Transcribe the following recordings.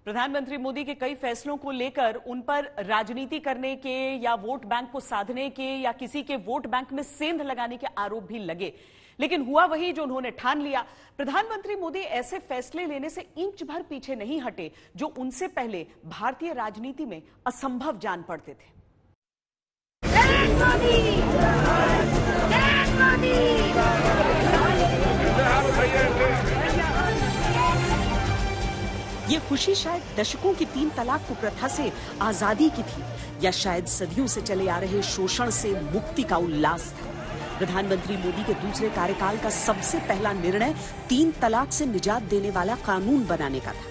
प्रधानमंत्री मोदी के कई फैसलों को लेकर उन पर राजनीति करने के या वोट बैंक को साधने के या किसी के वोट बैंक में सेंध लगाने के आरोप भी लगे, लेकिन हुआ वही जो उन्होंने ठान लिया। प्रधानमंत्री मोदी ऐसे फैसले लेने से इंच भर पीछे नहीं हटे जो उनसे पहले भारतीय राजनीति में असंभव जान पड़ते थे। ये खुशी शायद दशकों की 3 तलाक कुप्रथा से आजादी की थी या शायद सदियों से चले आ रहे शोषण से मुक्ति का उल्लास था। प्रधानमंत्री मोदी के दूसरे कार्यकाल का सबसे पहला निर्णय 3 तलाक से निजात देने वाला कानून बनाने का था।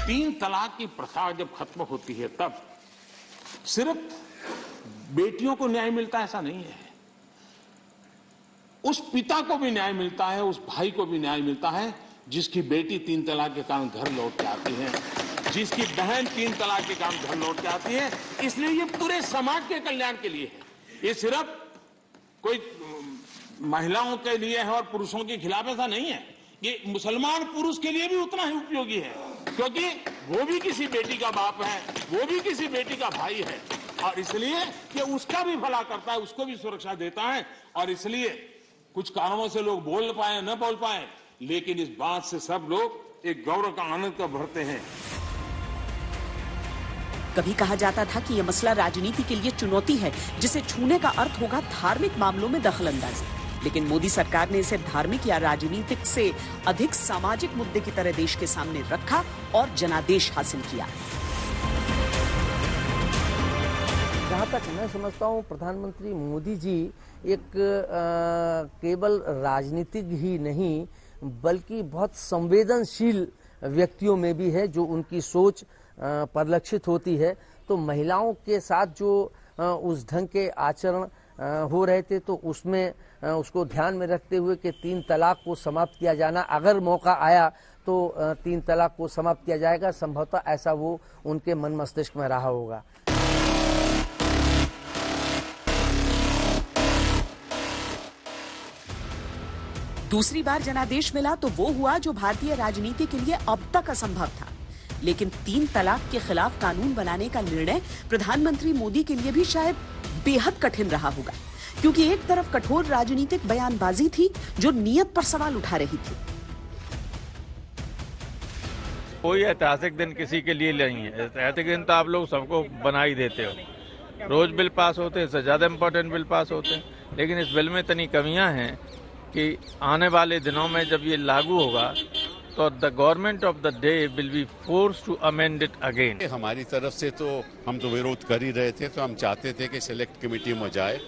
तीन तलाक की प्रथा जब खत्म होती है तब सिर्फ बेटियों को न्याय मिलता है ऐसा नहीं है, उस पिता को भी न्याय मिलता है, उस भाई को भी न्याय मिलता है जिसकी बेटी 3 तलाक के कारण घर लौट के आती है, जिसकी बहन 3 तलाक के कारण घर लौट के आती है। इसलिए ये पूरे समाज के कल्याण के लिए है, ये सिर्फ कोई महिलाओं के लिए है और पुरुषों के खिलाफ ऐसा नहीं है। ये मुसलमान पुरुष के लिए भी उतना ही उपयोगी है, क्योंकि वो भी किसी बेटी का बाप है, वो भी किसी बेटी का भाई है, और इसलिए ये उसका भी भला करता है, उसको भी सुरक्षा देता है। और इसलिए कुछ कारणों से लोग बोल पाए न बोल पाए, लेकिन इस बात से सब लोग एक गौरव का आनंद का भरते हैं। कभी कहा जाता था कि यह मसला राजनीति के लिए चुनौती है जिसे छूने का अर्थ होगा धार्मिक मामलों में दखलंदाजी, लेकिन मोदी सरकार ने इसे धार्मिक या राजनीतिक से अधिक सामाजिक मुद्दे की तरह देश के सामने रखा और जनादेश हासिल किया। जहाँ तक मैं समझता हूँ प्रधानमंत्री मोदी जी एक केवल राजनीतिक ही नहीं बल्कि बहुत संवेदनशील व्यक्तियों में भी है, जो उनकी सोच परिलक्षित होती है। तो महिलाओं के साथ जो उस ढंग के आचरण हो रहे थे, तो उसमें उसको ध्यान में रखते हुए कि 3 तलाक को समाप्त किया जाना, अगर मौका आया तो 3 तलाक को समाप्त किया जाएगा, संभवतः ऐसा वो उनके मन मस्तिष्क में रहा होगा। दूसरी बार जनादेश मिला तो वो हुआ जो भारतीय राजनीति के लिए अब तक असंभव था, लेकिन 3 तलाक के खिलाफ कानून बनाने का निर्णय प्रधानमंत्री मोदी के लिए भी शायद बेहद कठिन रहा होगा, क्योंकि एक तरफ कठोर राजनीतिक बयानबाजी थी जो नियत पर सवाल उठा रही थी। कोई ऐतिहासिक दिन किसी के लिए नहीं है, ऐतिहासिक दिन तो आप लोग सबको बना ही देते हो। रोज बिल पास होते हैं, इससे ज्यादा इम्पोर्टेंट बिल पास होते हैं, लेकिन इस बिल में इतनी कमियां हैं कि आने वाले दिनों में जब ये लागू होगा तो the government of the day will be forced to amend it again. हमारी तरफ से तो हम तो विरोध कर ही रहे थे, तो हम चाहते थे कि सिलेक्ट कमेटी में जाए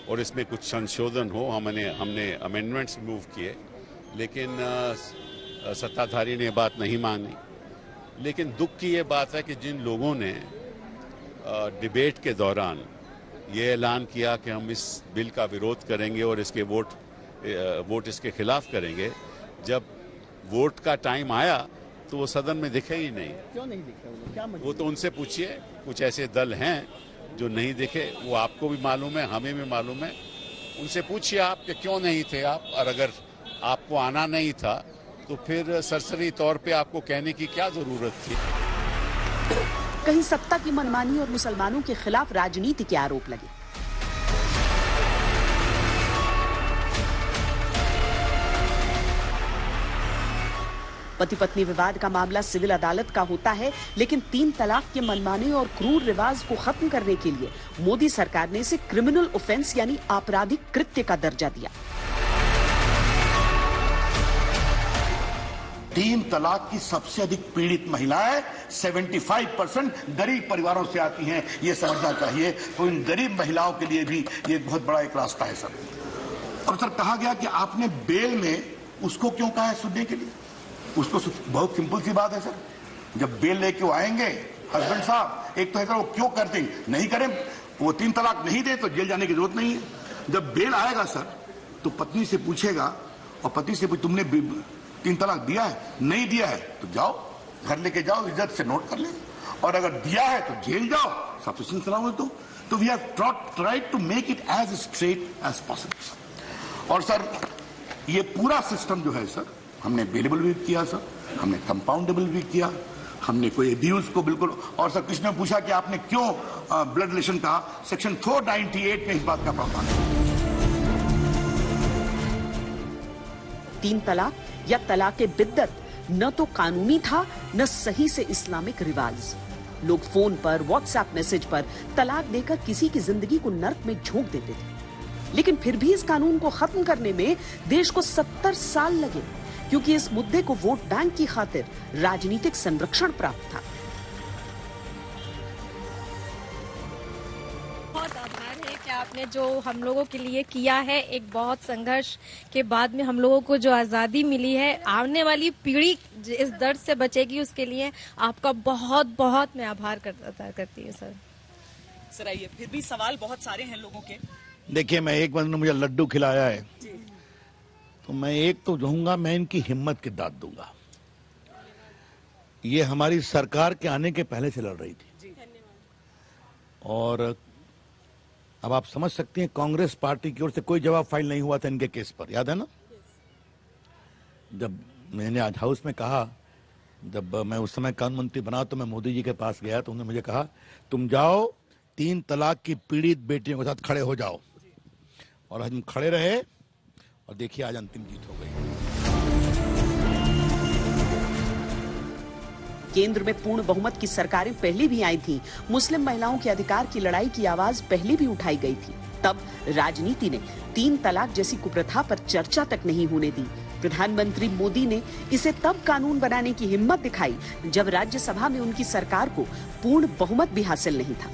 और इसमें कुछ संशोधन हो। हमने अमेंडमेंट्स मूव किए, लेकिन सत्ताधारी ने बात नहीं मानी। लेकिन दुख की ये बात है कि जिन लोगों ने डिबेट के दौरान ये ऐलान किया कि हम इस बिल का विरोध करेंगे और इसके वोट इसके खिलाफ करेंगे, जब वोट का टाइम आया तो वो सदन में दिखे ही नहीं। क्यों नहीं दिखे? क्या वो तो उनसे पूछिए, कुछ ऐसे दल हैं जो नहीं दिखे, वो आपको भी मालूम है, हमें भी मालूम है। उनसे पूछिए आप कि क्यों नहीं थे आप, और अगर आपको आना नहीं था तो फिर सरसरी तौर पे आपको कहने की क्या जरूरत थी। कहीं सत्ता की मनमानी और मुसलमानों के खिलाफ राजनीति के आरोप लगे। पति पत्नी विवाद का मामला सिविल अदालत का होता है, लेकिन 3 तलाक के मनमाने और क्रूर रिवाज को खत्म करने के लिए मोदी सरकार ने इसे क्रिमिनल ऑफेंस यानी आपराधिक कृत्य का दर्जा दिया। 3 तलाक की सबसे अधिक पीड़ित महिलाएं 75% गरीब परिवारों से आती हैं, ये समझना चाहिए। तो इन गरीब महिलाओं के लिए भी ये बहुत बड़ा एक रास्ता है सर। और सर कहा गया कि आपने बेल में उसको क्यों कहा है सुनने के लिए? उसको बहुत सिंपल सी बात है सर, जब बेल लेके वो आएंगे हस्बैंड साहब, एक तो है सर वो क्यों करते नहीं करें, वो 3 तलाक नहीं दे तो जेल जाने की जरूरत नहीं है। जब बेल आएगा सर तो पत्नी से पूछेगा, और पति से तुमने 3 तलाक दिया है? नहीं दिया है तो जाओ घर लेके जाओ, इज्जत से नोट कर ले, और अगर दिया है तो जेल जाओ, सबसे सलामत। तो तो we have tried to make it as straight as possible. और सर ये पूरा सिस्टम जो है सर, हमने बेलेबल भी किया सर, हमने कंपाउंडेबल भी किया, हमने कोई अब्यूज को बिल्कुल। और सर किसी ने पूछा कि आपने क्यों ब्लड रिलेशन कहा, सेक्शन 498 में इस बात का प्रावधान है। 3 तलाक या तलाक बिद्दत न तो कानूनी था न सही से इस्लामिक रिवाज। लोग फोन पर, व्हाट्सएप मैसेज पर तलाक देकर किसी की जिंदगी को नर्क में झोंक देते थे। लेकिन फिर भी इस कानून को खत्म करने में देश को 70 साल लगे, क्योंकि इस मुद्दे को वोट बैंक की खातिर राजनीतिक संरक्षण प्राप्त था। बहुत आभार है कि आपने जो हम लोगों के लिए किया है। एक बहुत संघर्ष के बाद में हम लोगों को जो आज़ादी मिली है, आने वाली पीढ़ी इस दर्द से बचेगी, उसके लिए आपका बहुत बहुत मैं आभार करती हूँ सर। सर आइए, फिर भी सवाल बहुत सारे हैं लोगों के। देखिए, मैं एक बंदे ने मुझे लड्डू खिलाया है, तो मैं एक तो कहूंगा, मैं इनकी हिम्मत की दाद दूंगा। ये हमारी सरकार के आने के पहले से लड़ रही थी, और अब आप समझ सकते हैं कांग्रेस पार्टी की ओर से कोई जवाब फाइल नहीं हुआ था इनके केस पर, याद है ना? जब मैंने आज हाउस में कहा, जब मैं उस समय कानून मंत्री बना तो मैं मोदी जी के पास गया, तो उन्होंने मुझे कहा तुम जाओ 3 तलाक की पीड़ित बेटियों के साथ खड़े हो जाओ। और हम खड़े रहे और देखिए आज अंतिम जीत हो गई। केंद्र में पूर्ण बहुमत की सरकारें पहले भी आई थीं। मुस्लिम महिलाओं के अधिकार की लड़ाई की आवाज पहले भी उठाई गई थी। तब राजनीति ने 3 तलाक जैसी कुप्रथा पर चर्चा तक नहीं होने दी। प्रधानमंत्री मोदी ने इसे तब कानून बनाने की हिम्मत दिखाई जब राज्यसभा में उनकी सरकार को पूर्ण बहुमत भी हासिल नहीं था।